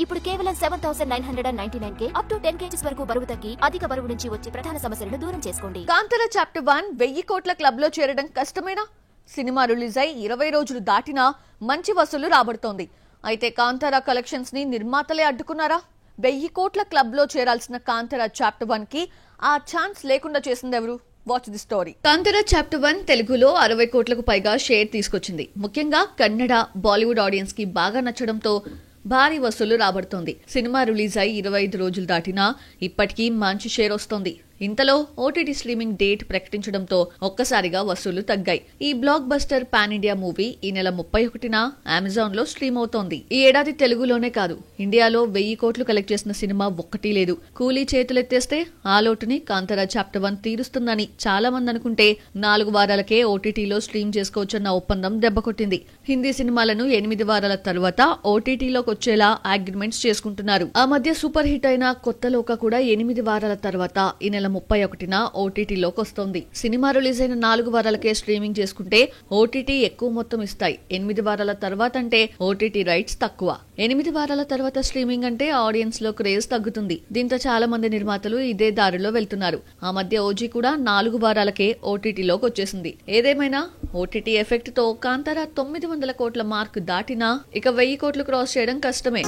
ఇప్పుడు కేవలం 7,999 up to 10 kgs వరకు బరువు తగ్గి అధిక బరువు నుంచి వచ్చే ప్రధాన సమస్యలను దూరం చేసుకోండి. కాంతారా చాప్టర్ 1 1000 కోట్ల క్లబ్ లో చేరడం కష్టమేనా? సినిమా రిలీజ్ అయి 20 రోజులు దాటినా మంచి వసూలు రాబడుతోంది. అయితే కాంతారా కలెక్షన్స్ ని నిర్మాతలే అడ్డుకున్నారా? 1000 కోట్ల క్లబ్ లో చేరాల్సిన కాంతారా చాప్టర్ 1 కి ఆ ఛాన్స్ లేకుండా చేసింది ఎవరు? Watch the story. Kantara chapter 1 తెలుగులో 60 కోట్లకు పైగా షేర్ తీసుకొచ్చింది. ముఖ్యంగా కన్నడ, బాలీవుడ్ ఆడియన్స్ కి బాగా నచ్చడంతో భారీ వసూలు రాబడుతోంది. సినిమా రిలీజ్ అయి 25 రోజులు దాటినా ఇప్పటికీ మంచి షేర్ వస్తోంది. ఇంతలో ఓటీటీ స్ట్రీమింగ్ డేట్ ప్రకటించడంతో ఒక్కసారిగా వసూలు తగ్గాయి. ఈ block buster pan India movie ఈ నెల 31న అమెజాన్ లో స్ట్రీమ్ అవుతోంది. ఈ ఏడాది తెలుగులోనే కాదు, ఇండియాలో 1000 కోట్లు కలెక్ట్ చేసిన సినిమా ఒక్కటీ లేదు. కూలీ చేతులెత్తేస్తే ఆ లోటుని కాంతారా చాప్టర్ 1 తీరుస్తుందని చాలా మంది అనుకుంటే 4 వారాలకే ఓటీటీలో స్ట్రీమ్ చేసుకోవచ్చన్న ఒప్పందం దెబ్బకొట్టింది. హిందీ సినిమాలను 8 వారాల తర్వాత ఓటీటీలోకి వచ్చేలా అగ్రిమెంట్స్ చేసుకుంటున్నారు. ఆ మధ్య సూపర్ హిట్ అయిన కొత్త లోక కూడా 8 వారాల తర్వాత ఈ నెల 31న ఓటీటీలోకి వస్తోంది. సినిమా రిలీజ్ అయిన 4 వారాలకే స్ట్రీమింగ్ చేసుకుంటే ఓటీటీ ఎక్కువ మొత్తం ఇస్తాయి. 8 వారాల తర్వాత అంటే ఓటీటీ రైట్స్ తక్కువ. 8 వారాల తర్వాత స్ట్రీమింగ్ అంటే ఆడియన్స్ లో క్రేజ్ తగ్గుతుంది. దీంతో చాలా మంది నిర్మాతలు ఇదే దారిలో వెళ్తున్నారు. ఆ మధ్య ఓజీ కూడా 4 వారాలకే ఓటీటీలోకి వచ్చేసింది. ఏదేమైనా ఓటీటీ ఎఫెక్ట్ తో కాంతారా 900 కోట్ల మార్క్ దాటినా ఇక 1000 కోట్లు క్రాస్ చేయడం కష్టమే.